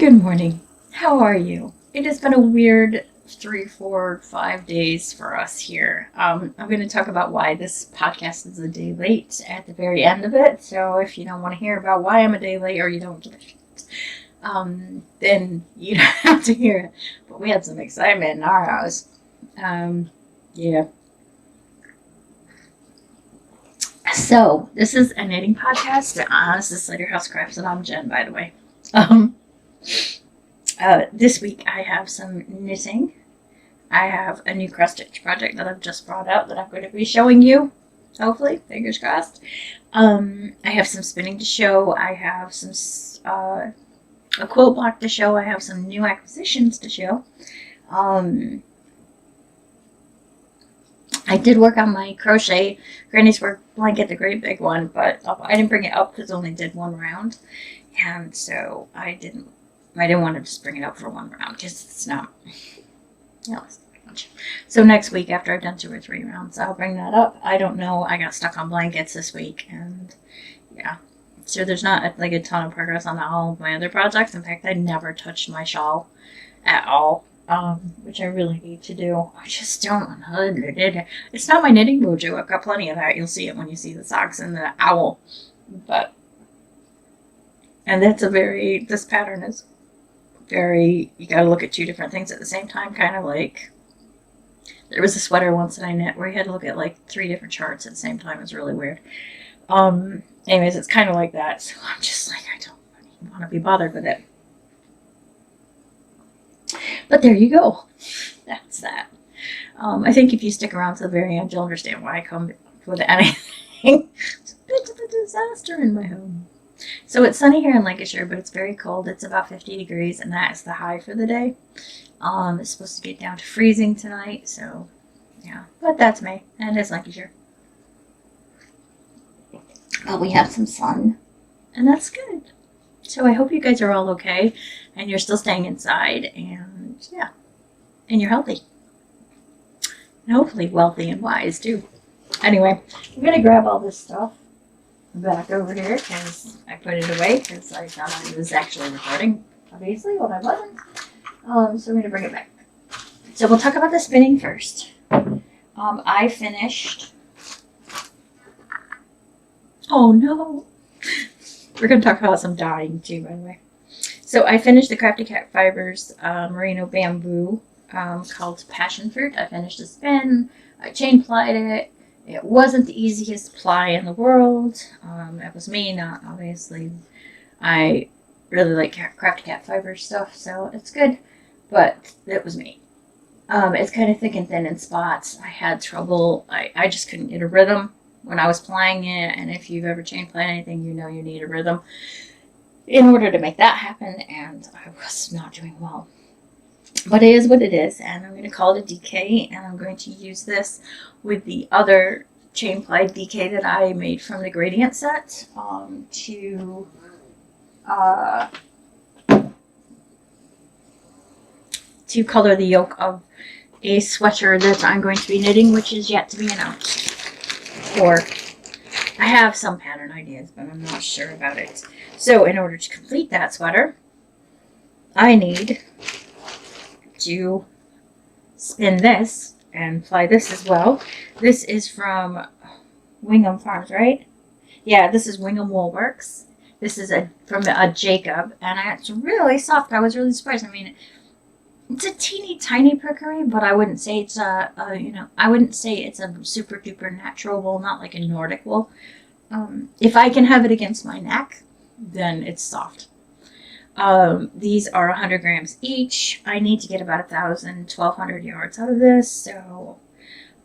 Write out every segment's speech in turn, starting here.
Good morning. How are you? It has been a weird 3, 4, 5 days for us here. I'm going to talk about why this podcast is a day late at the very end of it. So if you don't want to hear about why I'm a day late or you don't give a shit, then you don't have to hear it. But we had some excitement in our house. Yeah. So this is a knitting podcast. This is Slater House Crafts, and I'm Jen, by the way. This week I have some knitting. I have a new cross stitch project that I've just brought out that I'm going to be showing you. Hopefully, fingers crossed. I have some spinning to show. I have some a quilt block to show. I have some new acquisitions to show. I did work on my crochet Granny's Work blanket, the great big one, but I didn't bring it up because I only did one round, and so I didn't want to just bring it up for one round because it's not, it's not much. So next week, after I've done 2 or 3 rounds, I'll bring that up. I don't know. I got stuck on blankets this week, and yeah. So there's not like a ton of progress on all of my other projects. In fact, I never touched my shawl at all. Which I really need to do. I just don't know how to knit it. It's not my knitting mojo. I've got plenty of that. You'll see it when you see the socks and the owl. And this pattern is very, you gotta look at 2 different things at the same time, kind of like, there was a sweater once that I knit where you had to look at like 3 different charts at the same time. It was really weird. Anyways, it's kind of like that. So I'm just like, I don't even want to be bothered with it. But there you go. That's that. I think if you stick around to the very end, you'll understand why I come with anything. It's a bit of a disaster in my home. So it's sunny here in Lancashire, but it's very cold. It's about 50 degrees, and that is the high for the day. It's supposed to get down to freezing tonight, so yeah. But that's May, and it's Lancashire. But we have some sun, and that's good. So I hope you guys are all okay, and you're still staying inside, and yeah, and you're healthy. And hopefully wealthy and wise, too. Anyway, I'm going to grab all this stuff back over here, because I put it away, because I thought I was actually recording, obviously, when I wasn't. So I'm going to bring it back. So we'll talk about the spinning first. I finished... Oh, no! We're going to talk about some dyeing too, by the way. So I finished the Crafty Cat Fibers merino bamboo called Passion Fruit. I finished the spin. I chain plied it. It wasn't the easiest ply in the world. It was me, not obviously. I really like Crafty Cat Fiber stuff, so it's good. But it was me. It's kind of thick and thin in spots. I had trouble. I just couldn't get a rhythm when I was plying it, and if you've ever chain plied anything, you know you need a rhythm in order to make that happen, and I was not doing well. But it is what it is, and I'm going to call it a DK, and I'm going to use this with the other chain plied DK that I made from the gradient set to color the yoke of a sweater that I'm going to be knitting, which is yet to be announced. Or I have some pattern ideas, but I'm not sure about it. So in order to complete that sweater, I need to spin this and ply this as well. This is from Wingham Farms, right? Yeah, this is Wingham Woolworks. This is from a Jacob, and it's really soft. I was really surprised. I mean, it's a teeny tiny perkery, but I wouldn't say it's I wouldn't say it's a super duper natural wool, not like a Nordic wool. If I can have it against my neck, then it's soft. These are 100 grams each. I need to get about 1,200 yards out of this, so,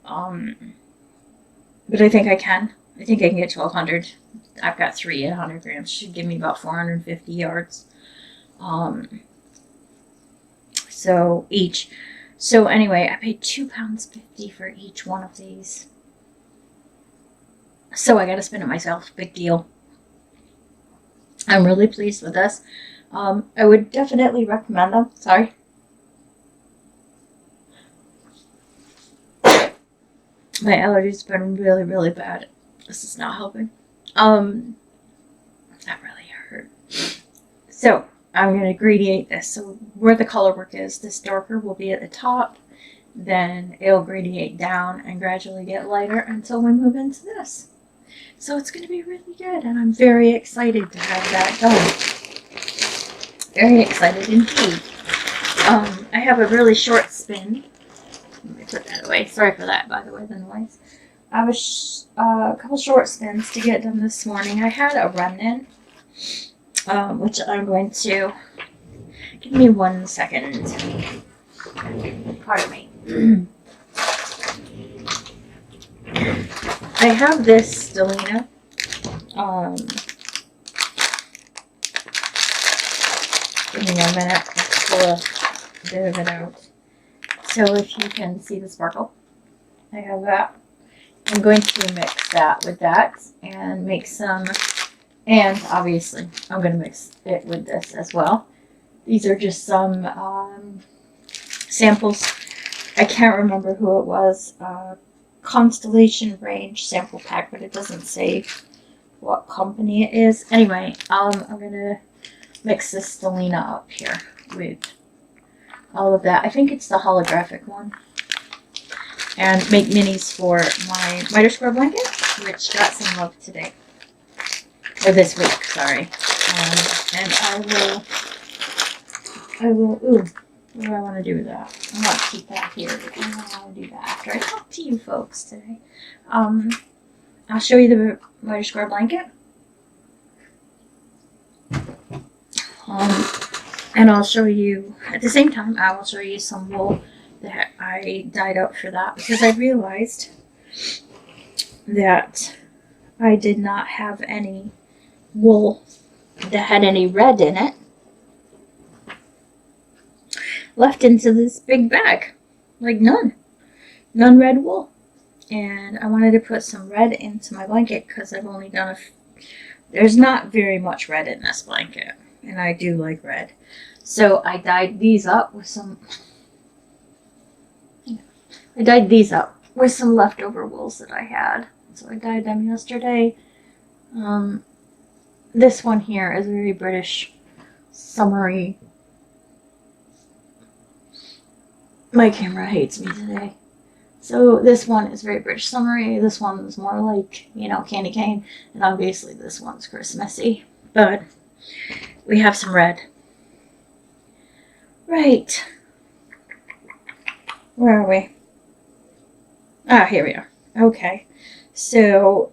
but I think I can. I think I can get 1,200. I've got 3 at 100 grams. Should give me about 450 yards. So each. So anyway, I paid £2.50 for each one of these. So I got to spin it myself. Big deal. I'm really pleased with this. I would definitely recommend them. Sorry. My allergies have been really, really bad. This is not helping. That really hurt. So I'm going to gradient this. So where the color work is, this darker will be at the top. Then it'll gradient down and gradually get lighter until we move into this. So it's going to be really good, and I'm very excited to have that done. Very excited indeed. I have a really short spin. Let me put that away. Sorry for that, by the way, the noise. I have a couple short spins to get done this morning. I had a remnant, which I'm going to... Give me 1 second. Pardon me. I have this Stellina. Give me a minute. Let's pull a bit of it out. So if you can see the sparkle, I have that. I'm going to mix that with that and make some, and obviously I'm going to mix it with this as well. These are just some samples. I can't remember who it was. Constellation Range sample pack, but it doesn't say what company it is. Anyway, I'm going to mix this Stellina up here with all of that. I think it's the holographic one. And make minis for my miter square blanket, which got some love today. Or this week, sorry. And I will, ooh, what do I want to do with that? I want to keep that here. I want to do that after I talk to you folks today. I'll show you the miter square blanket. And I'll show you, at the same time, I will show you some wool that I dyed up for that, because I realized that I did not have any wool that had any red in it left into this big bag. Like none red wool. And I wanted to put some red into my blanket because I've only done there's not very much red in this blanket, and I do like red. So I dyed these up with some leftover wools that I had. So I dyed them yesterday. This one here is very British, summery. My camera hates me today. So this one is very British summery. This one is more like, candy cane. And obviously this one's Christmassy. But we have some red. Right. Where are we? Ah, here we are. Okay. So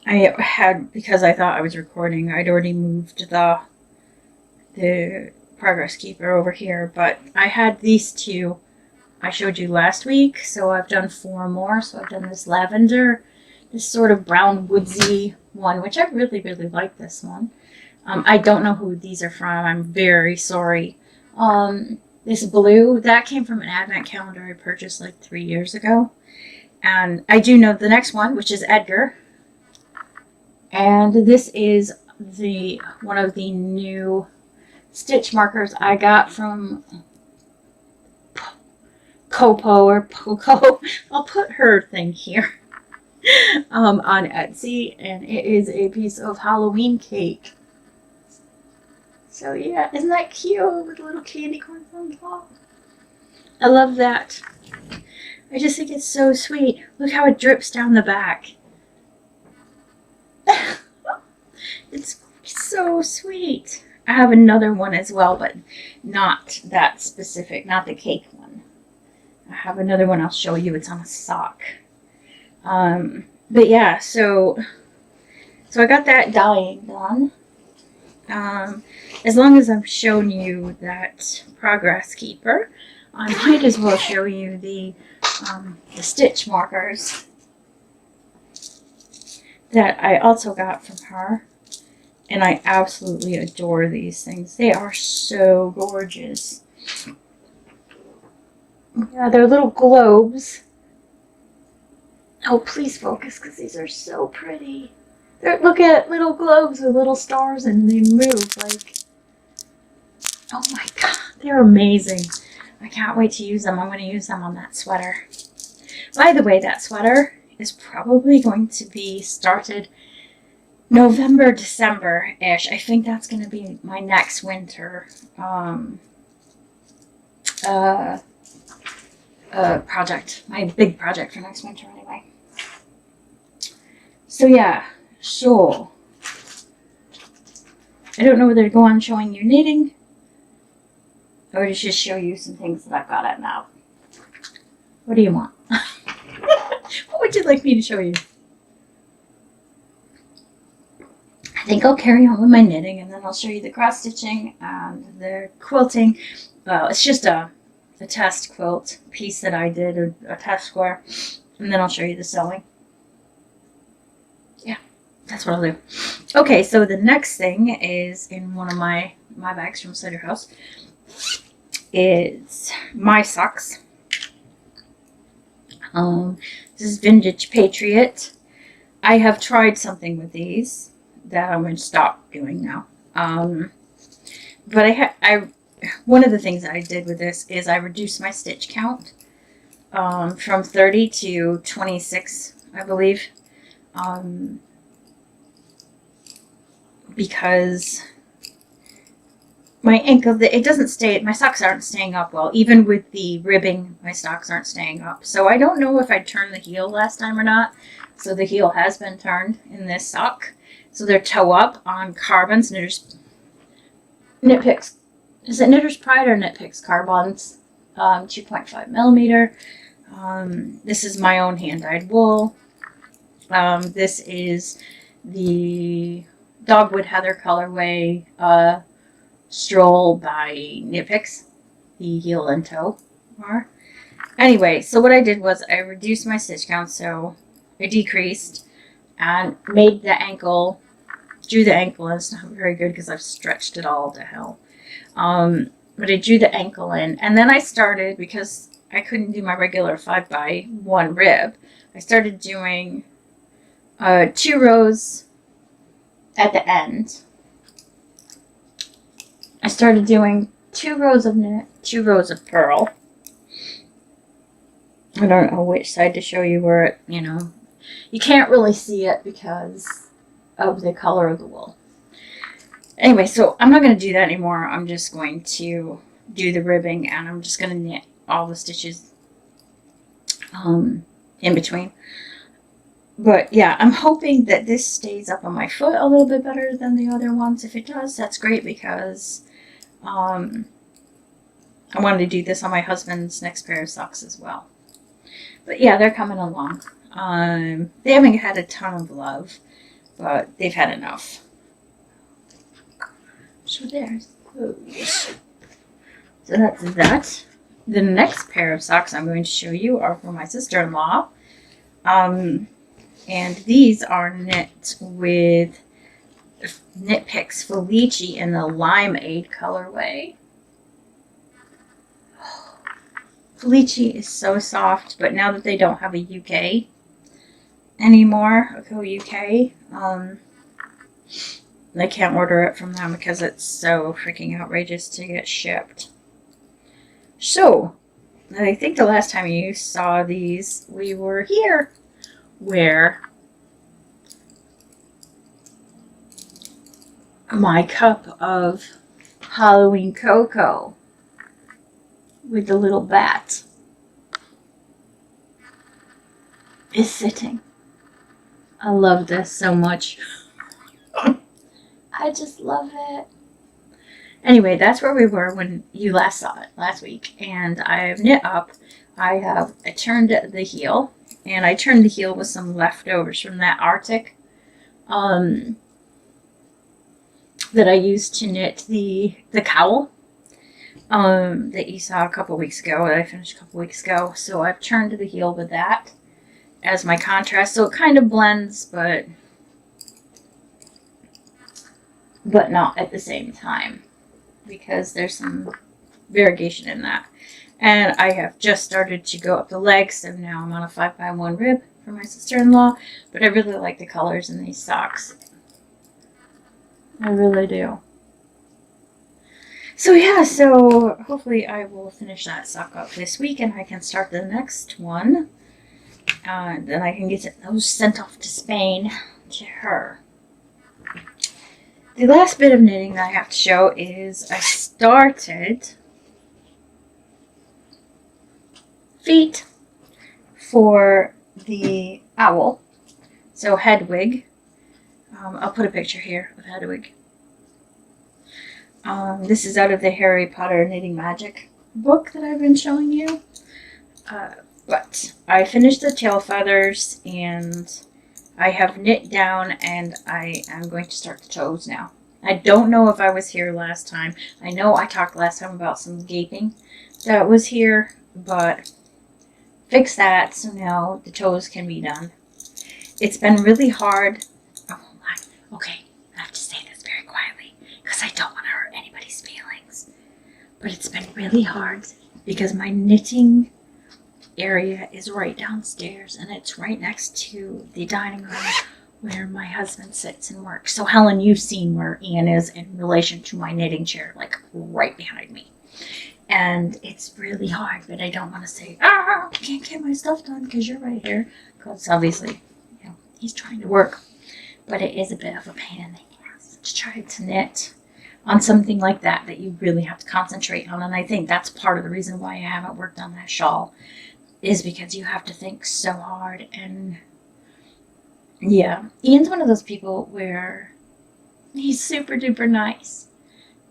I had, because I thought I was recording, I'd already moved the progress keeper over here, but I had these two I showed you last week, so I've done 4 more. So I've done this lavender, this sort of brown woodsy one, which I really, really like this one. I don't know who these are from. I'm very sorry. This blue, that came from an advent calendar I purchased like 3 years ago. And I do know the next one, which is Edgar. And this is one of the new stitch markers I got from Copo or Poco. I'll put her thing here on Etsy, and it is a piece of Halloween cake. So yeah, isn't that cute with little candy corns on top? I love that. I just think it's so sweet. Look how it drips down the back. It's so sweet. I have another one as well, but not that specific, not the cake one. I have another one I'll show you. It's on a sock. But yeah, so I got that dyeing done. As long as I've shown you that progress keeper, I might as well show you the stitch markers that I also got from her. And I absolutely adore these things. They are so gorgeous. Yeah, they're little globes. Oh, please focus, because these are so pretty. Look at little globes with little stars, and they move like... Oh my god, they're amazing. I can't wait to use them. I'm going to use them on that sweater. By the way, that sweater is probably going to be started November, December-ish. I think that's going to be my next winter uh, project. My big project for next winter anyway. So yeah, so I don't know whether to go on showing you knitting or to just show you some things that I've got at now. What do you want? What would you like me to show you? I think I'll carry on with my knitting and then I'll show you the cross stitching and the quilting. Well, it's just a test quilt piece that I did, a test square, and then I'll show you the sewing. Yeah, that's what I'll do. Okay, so the next thing is in one of my bags from Cider House is my socks. This is Vintage Patriot. I have tried something with these that I'm going to stop doing now. But one of the things that I did with this is I reduced my stitch count from 30 to 26, I believe, because my ankle, it doesn't stay, my socks aren't staying up well. Even with the ribbing, my socks aren't staying up. So I don't know if I turned the heel last time or not. So the heel has been turned in this sock. So they're toe up on Carbons, Knit Picks. Is it Knitter's Pride or Knit Picks Carbons? 2.5 millimeter. This is my own hand-dyed wool. This is the Dogwood Heather colorway Stroll by Knit Picks. The heel and toe are. Anyway, so what I did was I reduced my stitch count, so I decreased and made the ankle, drew the ankle, and it's not very good because I've stretched it all to hell. But I drew the ankle in, and then I started, because I couldn't do my regular 5x1 rib, I started doing 2 rows at the end. I started doing 2 rows of knit, 2 rows of purl. I don't know which side to show you where it, you can't really see it because of the color of the wool. Anyway, so I'm not going to do that anymore. I'm just going to do the ribbing, and I'm just going to knit all the stitches in between. But yeah, I'm hoping that this stays up on my foot a little bit better than the other ones. If it does, that's great, because I wanted to do this on my husband's next pair of socks as well. But yeah, they're coming along. They haven't had a ton of love, but they've had enough. So there's those. So that's that. The next pair of socks I'm going to show you are for my sister-in-law. And these are knit with Knit Picks Felici in the Limeade colorway. Felici is so soft, but now that they don't have a UK anymore, a co-UK, I can't order it from them because it's so freaking outrageous to get shipped. So, I think the last time you saw these, we were here, where my cup of Halloween cocoa with the little bat is sitting. I love this so much. I just love it. Anyway, that's where we were when you last saw it last week. And I've knit up. I turned the heel. And I turned the heel with some leftovers from that Arctic that I used to knit the cowl that you saw a couple weeks ago, that I finished a couple weeks ago. So I've turned the heel with that as my contrast. So it kind of blends, but not at the same time, because there's some variegation in that. And I have just started to go up the legs, so now I'm on a 5x1 rib for my sister-in-law, but I really like the colors in these socks. I really do. So yeah, so hopefully I will finish that sock up this week, and I can start the next one. Then I can get those sent off to Spain to her. the last bit of knitting that I have to show is I started feet for the owl. So Hedwig. I'll put a picture here of Hedwig. This is out of the Harry Potter Knitting Magic book that I've been showing you. But I finished the tail feathers and I have knit down and I am going to start the toes now. I don't know if I was here last time. I know I talked last time about some gaping that was here, but fix that so now the toes can be done. It's been really hard. Okay, I have to say this very quietly because I don't want to hurt anybody's feelings. But it's been really hard because my knitting area is right downstairs and it's right next to the dining room where my husband sits and works. So Helen, you've seen where Ian is in relation to my knitting chair, like right behind me. And it's really hard, but I don't want to say, I can't get my stuff done because you're right here. Because obviously, he's trying to work. But it is a bit of a pain in the ass to try to knit on something like that you really have to concentrate on. And I think that's part of the reason why I haven't worked on that shawl, is because you have to think so hard. And yeah, Ian's one of those people where he's super duper nice,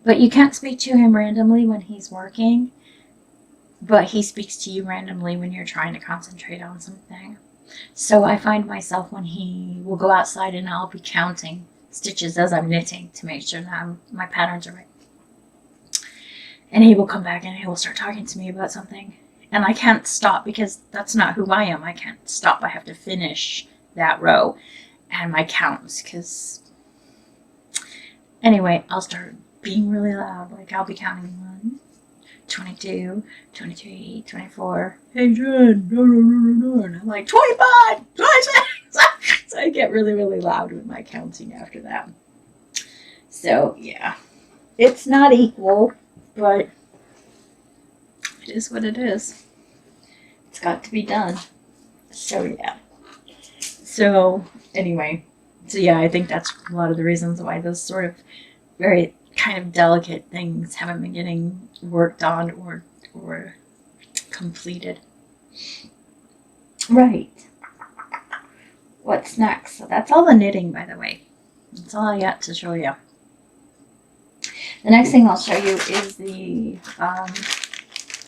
but you can't speak to him randomly when he's working, but he speaks to you randomly when you're trying to concentrate on something. So I find myself when he will go outside and I'll be counting stitches as I'm knitting to make sure that my patterns are right. And he will come back and he will start talking to me about something. And I can't stop because that's not who I am. I can't stop. I have to finish that row and my counts because... Anyway, I'll start being really loud. Like I'll be counting 1, 22, 23, 24. Hey, Jen. And I'm like, 25, 26. So I get really, really loud with my counting after that. So, yeah. It's not equal, but it is what it is. It's got to be done. So, yeah. So, anyway. So, yeah, I think that's a lot of the reasons why those sort of very kind of delicate things haven't been getting worked on or completed. Right. What's next? So that's all the knitting, by the way. That's all I got to show you. The next thing I'll show you is the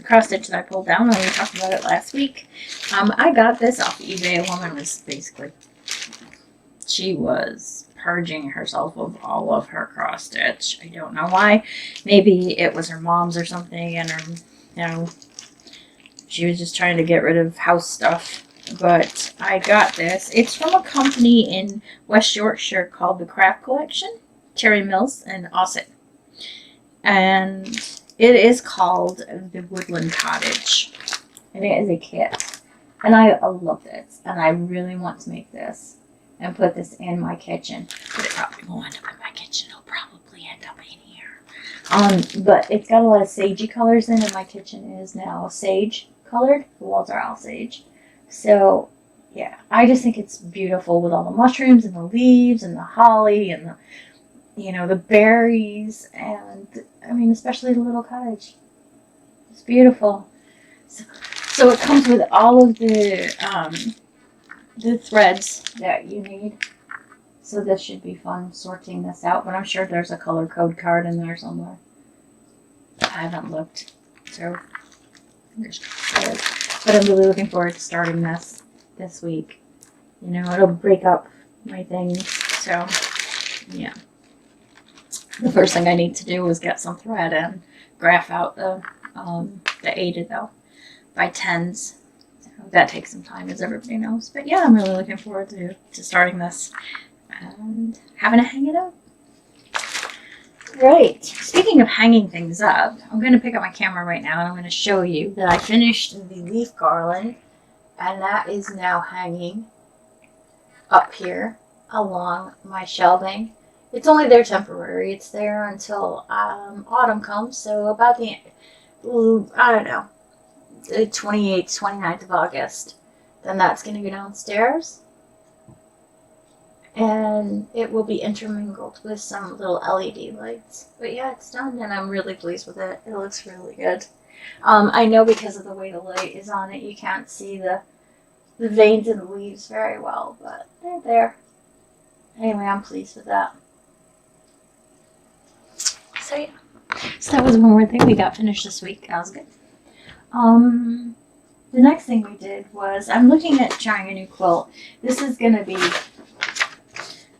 cross stitch that I pulled down. We talked about it last week. I got this off eBay. A woman was basically, she was purging herself of all of her cross stitch. I don't know why. Maybe it was her mom's or something, and her, she was just trying to get rid of house stuff. But I got this. It's from a company in West Yorkshire called the Craft Collection, Terry Mills and Ossett. And it is called the Woodland Cottage. And it is a kit. And I love this. And I really want to make this and put this in my kitchen. But it probably won't end up in my kitchen. It'll probably end up in here. But it's got a lot of sagey colors in it. My kitchen is now sage colored. The walls are all sage. So, yeah, I just think it's beautiful with all the mushrooms and the leaves and the holly and the berries and, I mean, especially the little cottage. It's beautiful. So it comes with all of the threads that you need. So this should be fun sorting this out, but I'm sure there's a color code card in there somewhere. I haven't looked, so but I'm really looking forward to starting this week. It'll break up my things, so yeah. The first thing I need to do is get some thread and graph out the 8 by 10s. So that takes some time, as everybody knows. But yeah, I'm really looking forward to starting this and having to hang it up. Right. Speaking of hanging things up, I'm going to pick up my camera right now and I'm going to show you that I finished the leaf garland, and that is now hanging up here along my shelving. It's only there temporary. It's there until autumn comes, so about the, I don't know, the 28th, 29th of August. Then that's going to go downstairs. and it will be intermingled with some little LED lights. But yeah, it's done, and I'm really pleased with it. It looks really good. I know because of the way the light is on it, you can't see the veins in the leaves very well, but they're there. Anyway, I'm pleased with that. So yeah, so that was one more thing we got finished this week. That was good. The next thing we did was I'm looking at trying a new quilt. This is gonna be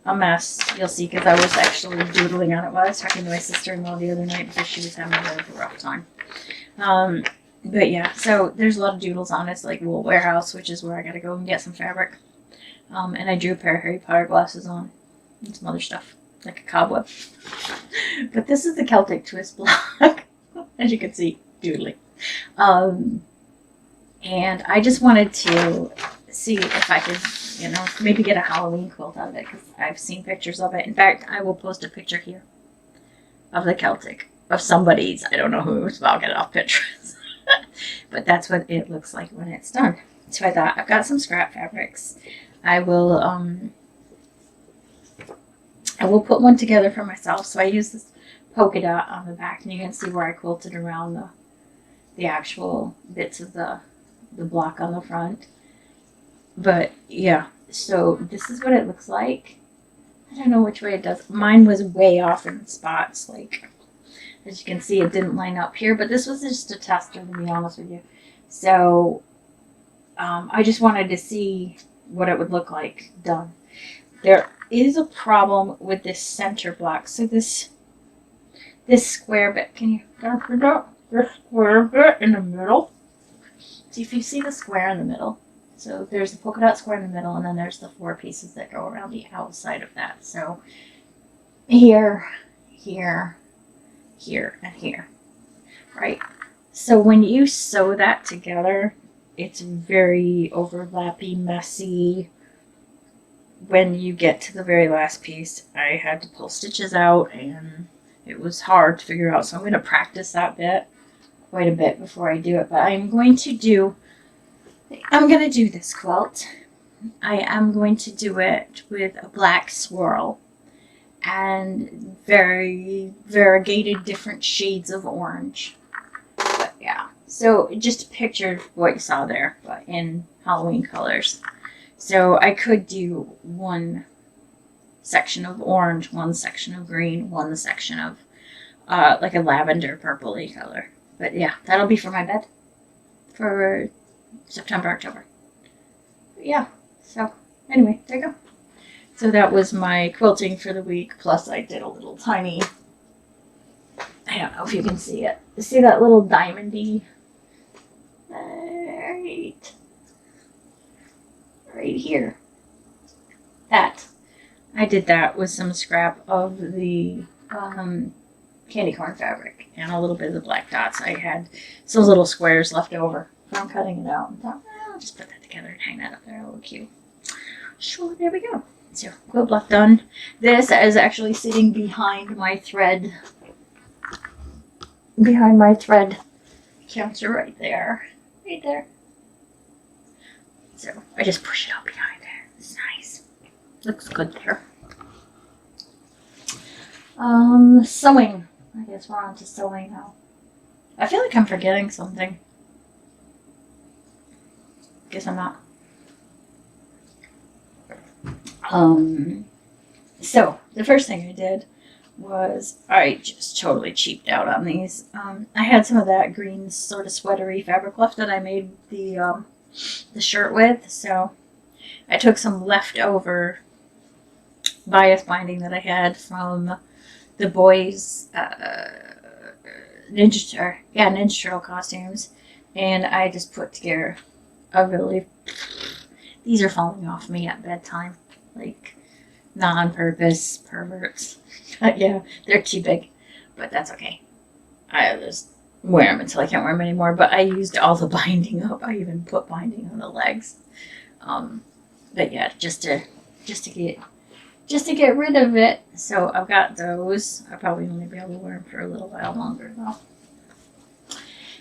a mess, you'll see, because I was actually doodling on it while I was talking to my sister-in-law the other night because she was having a bit of a rough time. But yeah, so there's a lot of doodles on it. It's like Wool Warehouse, which is where I gotta go and get some fabric. And I drew a pair of Harry Potter glasses on and some other stuff, like a cobweb. But this is the Celtic twist block, as you can see, doodling. And I just wanted to see if I could, maybe get a Halloween quilt out of it, because I've seen pictures of it. In fact, I will post a picture here of the Celtic, of somebody's, I don't know whose, but I'll get it off Pinterest. But that's what it looks like when it's done. So I thought, I've got some scrap fabrics. I will put one together for myself. So I use this polka dot on the back, and you can see where I quilted around the actual bits of the block on the front. But yeah, so this is what it looks like. I don't know which way it does. Mine was way off in spots, like, as you can see, it didn't line up here, but this was just a tester, to be honest with you. So I just wanted to see what it would look like done. There is a problem with this center block. So this square bit, can you figure out the square bit in the middle? So if you see the square in the middle, so there's the polka dot square in the middle, and then there's the 4 pieces that go around the outside of that. So here, here, here, and here, right? So when you sew that together, it's very overlappy, messy. When you get to the very last piece, I had to pull stitches out, and it was hard to figure out. So I'm going to practice that bit quite a bit before I do it. But I'm going to do this quilt. I am going to do it with a black swirl and very variegated different shades of orange. But yeah, so just picture what you saw there, but in Halloween colors. So I could do one section of orange, one section of green, one section of like a lavender purpley color. But yeah, that'll be for my bed for September, October. But yeah, so anyway, there you go. So that was my quilting for the week. Plus I did a little tiny, I don't know if you can see it. You see that little diamondy? Right here. That. I did that with some scrap of the candy corn fabric and a little bit of the black dots. I had some little squares left over from cutting it out, and thought, well, I'll just put that together and hang that up there. A little cute. Sure, there we go. So, quilt block done. This is actually sitting behind my thread. Behind my thread counter right there. Right there. So, I just push it up behind there. It's nice. Looks good there. Sewing. I guess we're on to sewing now. I feel like I'm forgetting something. Guess I'm not. So the first thing I did was I just totally cheaped out on these. I had some of that green sort of sweatery fabric left that I made the shirt with, so I took some leftover bias binding that I had from the boys' Ninja Turtle costumes, and I just put together a really. These are falling off me at bedtime, like not on purpose, perverts. But yeah, they're too big, but that's okay. I just wear them until I can't wear them anymore. But I used all the binding up. I even put binding on the legs. But yeah, just to get rid of it. So I've got those. I'll probably only be able to wear them for a little while longer though.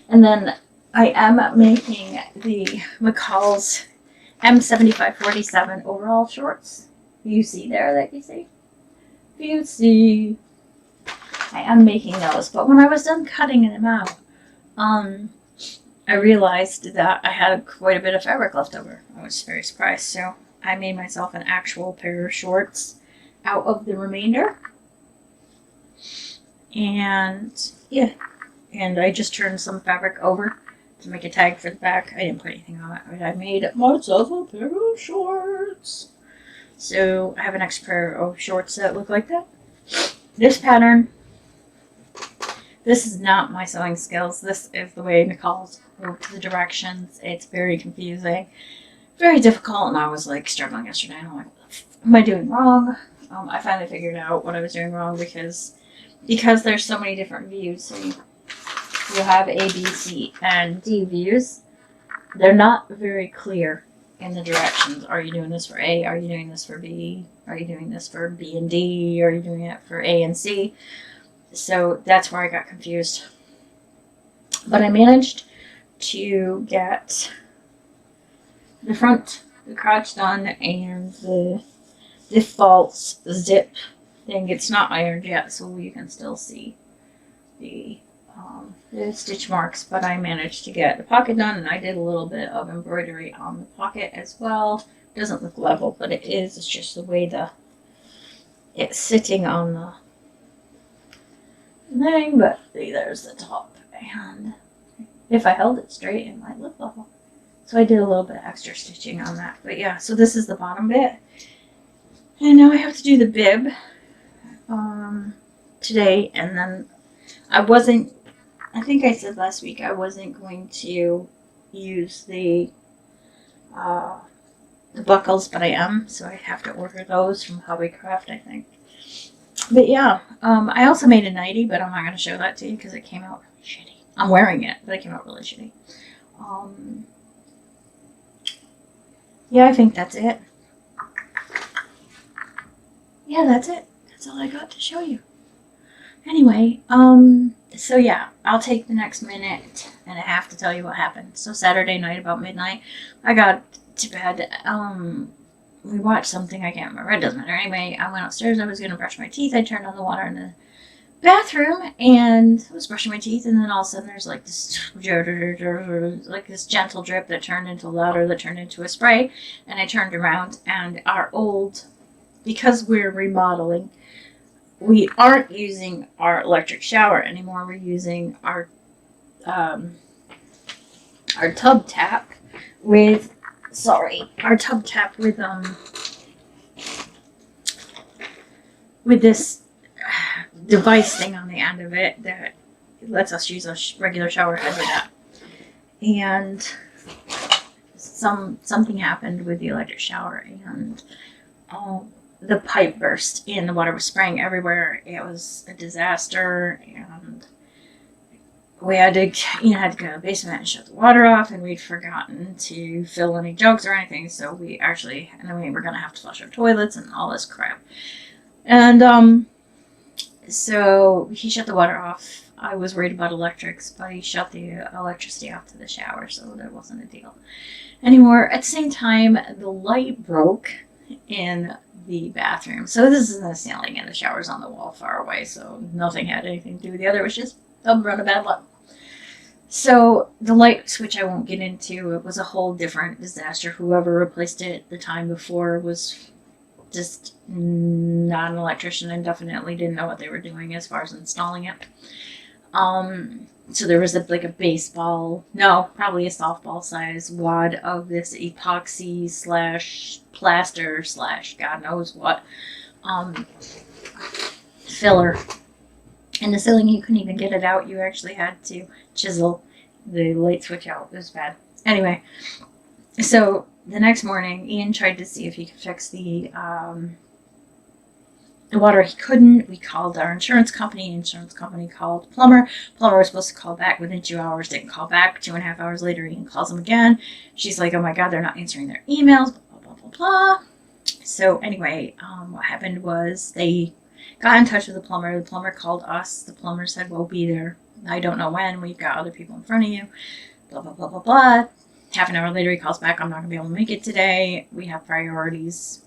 And then I am making the McCall's M7547 overall shorts. You see there that you see? You see. I am making those, but when I was done cutting them out, I realized that I had quite a bit of fabric left over. I was very surprised, so I made myself an actual pair of shorts out of the remainder. And yeah, and I just turned some fabric over to make a tag for the back. I didn't put anything on it, but I made myself a pair of shorts. So I have an extra pair of shorts that look like that. This pattern, this is not my sewing skills. This is the way Nicole's wrote the directions. It's very confusing, very difficult, and I was like struggling yesterday. And I'm like, what am I doing wrong? I finally figured out what I was doing wrong because there's so many different views. So you have A, B, C, and D views. They're not very clear in the directions. Are you doing this for A? Are you doing this for B? Are you doing this for B and D? Are you doing it for A and C? So that's where I got confused. But I managed to get the front, the crotch done, and the false zip thing. It's not ironed yet, so you can still see the stitch marks, but I managed to get the pocket done, and I did a little bit of embroidery on the pocket as well. It doesn't look level, but it is. It's just the way it's sitting on the thing, but see, there's the top, and if I held it straight, it might look level. So I did a little bit of extra stitching on that, but yeah, so this is the bottom bit, and now I have to do the bib today, and then I think I said last week I wasn't going to use the buckles, but I am, so I have to order those from Hobbycraft, I think. But yeah, I also made a nightie, but I'm not going to show that to you because it came out really shitty. I'm wearing it, but it came out really shitty. Yeah, I think that's it. Yeah, that's it. That's all I got to show you. Anyway, so yeah, I'll take the next minute and a half to tell you what happened. So Saturday night about midnight, I got to bed. We watched something, I can't remember, it doesn't matter. Anyway, I went upstairs, I was going to brush my teeth. I turned on the water in the bathroom and I was brushing my teeth, and then all of a sudden there's like this gentle drip that turned into louder, that turned into a spray, and I turned around, and because we're remodeling, we aren't using our electric shower anymore. We're using our tub tap with this device thing on the end of it that lets us use a regular shower head with that. And something happened with the electric shower, and the pipe burst and the water was spraying everywhere. It was a disaster, and we had to go to the basement and shut the water off, and we'd forgotten to fill any jugs or anything, so we were going to have to flush our toilets and all this crap. And so he shut the water off. I was worried about electrics, but he shut the electricity off to the shower, so there wasn't a deal anymore. At the same time, the light broke in the bathroom. So this is in the ceiling, and the shower's on the wall far away, so nothing had anything to do with the other. It was just a run of bad luck. So the light switch I won't get into. It was a whole different disaster. Whoever replaced it the time before was just not an electrician and definitely didn't know what they were doing as far as installing it. So there was probably a softball size wad of this epoxy / plaster / God knows what filler in the ceiling. You couldn't even get it out. You actually had to chisel the light switch out. It was bad. Anyway, so the next morning, Ian tried to see if he could fix the water. He couldn't. We called our insurance company. Insurance company called plumber. Plumber was supposed to call back within 2 hours. Didn't call back. 2.5 hours later, Ian calls him again. She's like, "Oh my God, they're not answering their emails." Blah blah blah blah blah. So anyway, what happened was they got in touch with the plumber. The plumber called us. The plumber said, "We'll be there. I don't know when. We've got other people in front of you." Blah blah blah blah blah. Half an hour later, he calls back. "I'm not gonna be able to make it today. We have priorities.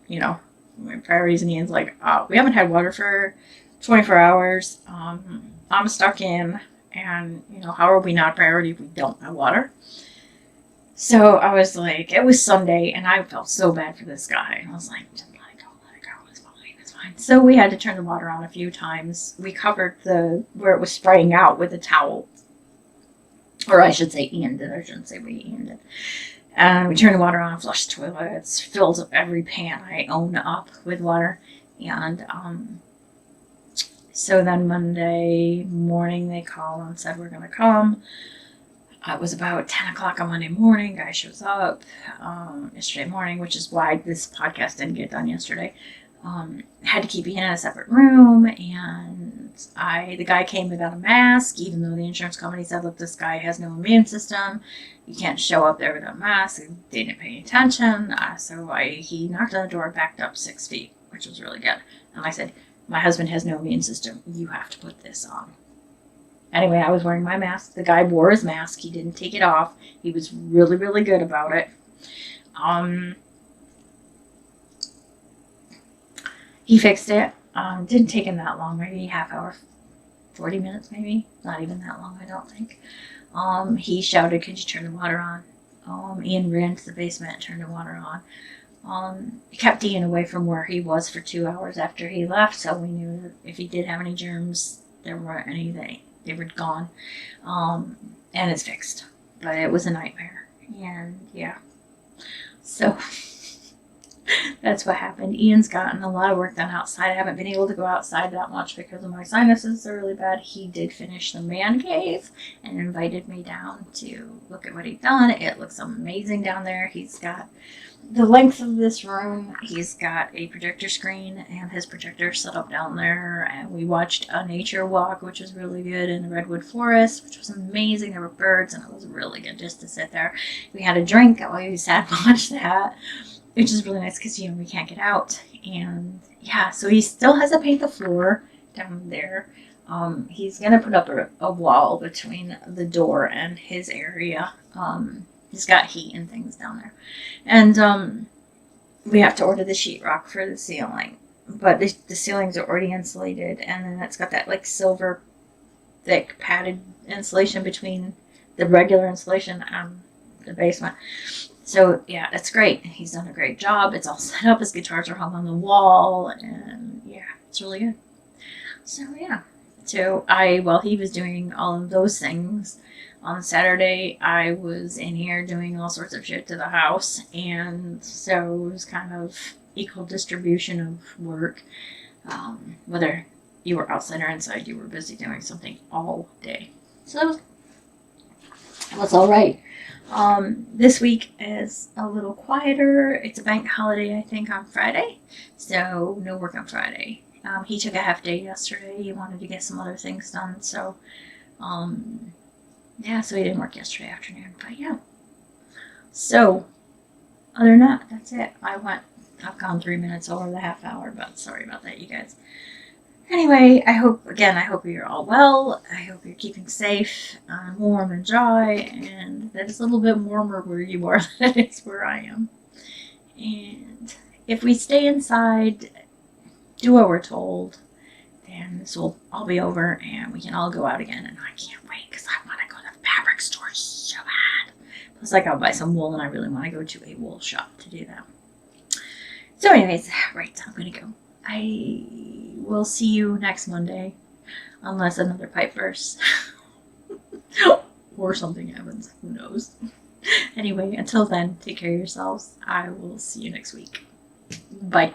you know, my priorities. And Ian's like, we haven't had water for 24 hours. I'm stuck in, and, you know, how are we not a priority if we don't have water? So I was like, it was Sunday, and I felt so bad for this guy. And I was like, just let it go, it's fine. So we had to turn the water on a few times. We covered where it was spraying out with a towel. Or I should say Ian did. I shouldn't say Ian did. We turned the water on, flushed the toilets, filled up every pan I own up with water. And so then Monday morning they called and said, we're going to come. It was about 10 o'clock on Monday morning. Guy shows up yesterday morning, which is why this podcast didn't get done yesterday. Had to keep Ian in a separate room, and the guy came without a mask, even though the insurance company said, look, this guy has no immune system. You can't show up there without a mask. They didn't pay attention. He knocked on the door, backed up 6 feet, which was really good. And I said, my husband has no immune system. You have to put this on. Anyway, I was wearing my mask. The guy wore his mask. He didn't take it off. He was really, really good about it. He fixed it. Didn't take him that long, maybe half hour, 40 minutes maybe. Not even that long, I don't think. He shouted, could you turn the water on? Ian ran to the basement and turned the water on. It kept Ian away from where he was for 2 hours after he left, so we knew that if he did have any germs, there weren't any. They were gone. And it's fixed. But it was a nightmare. And yeah. So that's what happened. Ian's gotten a lot of work done outside. I haven't been able to go outside that much because of my sinuses are really bad. He did finish the man cave and invited me down to look at what he'd done. It looks amazing down there. He's got the length of this room. He's got a projector screen and his projector set up down there. And we watched a nature walk, which was really good, in the redwood forest, which was amazing. There were birds, and it was really good just to sit there. We had a drink while we sat and watched that, which is really nice because, you know, we can't get out. And yeah, so he still has to paint the floor down there. He's going to put up a wall between the door and his area. He's got heat and things down there. And we have to order the sheetrock for the ceiling. But the ceilings are already insulated. And then it's got that like silver thick padded insulation between the regular insulation and the basement. So yeah, it's great. He's done a great job. It's all set up. His guitars are hung on the wall. And yeah, it's really good. So yeah. So while he was doing all of those things, on Saturday, I was in here doing all sorts of shit to the house, and so it was kind of equal distribution of work. Whether you were outside or inside, you were busy doing something all day. So that was all right. This week is a little quieter. It's a bank holiday, I think, on Friday, so no work on Friday. He took a half day yesterday. He wanted to get some other things done, so yeah, so he didn't work yesterday afternoon, but yeah. So, other than that, that's it. I've gone 3 minutes over the half hour, but sorry about that, you guys. Anyway, I hope you're all well. I hope you're keeping safe, warm and dry, and that it's a little bit warmer where you are than it is where I am. And if we stay inside, do what we're told, then this will all be over and we can all go out again. And I can't wait because I want to go to the fabric store so bad. Plus, I gotta buy some wool, and I really want to go to a wool shop to do that. So anyways, right, I'm gonna go. I will see you next Monday, unless another pipe bursts or something happens. Who knows? Anyway, until then, take care of yourselves. I will see you next week. Bye.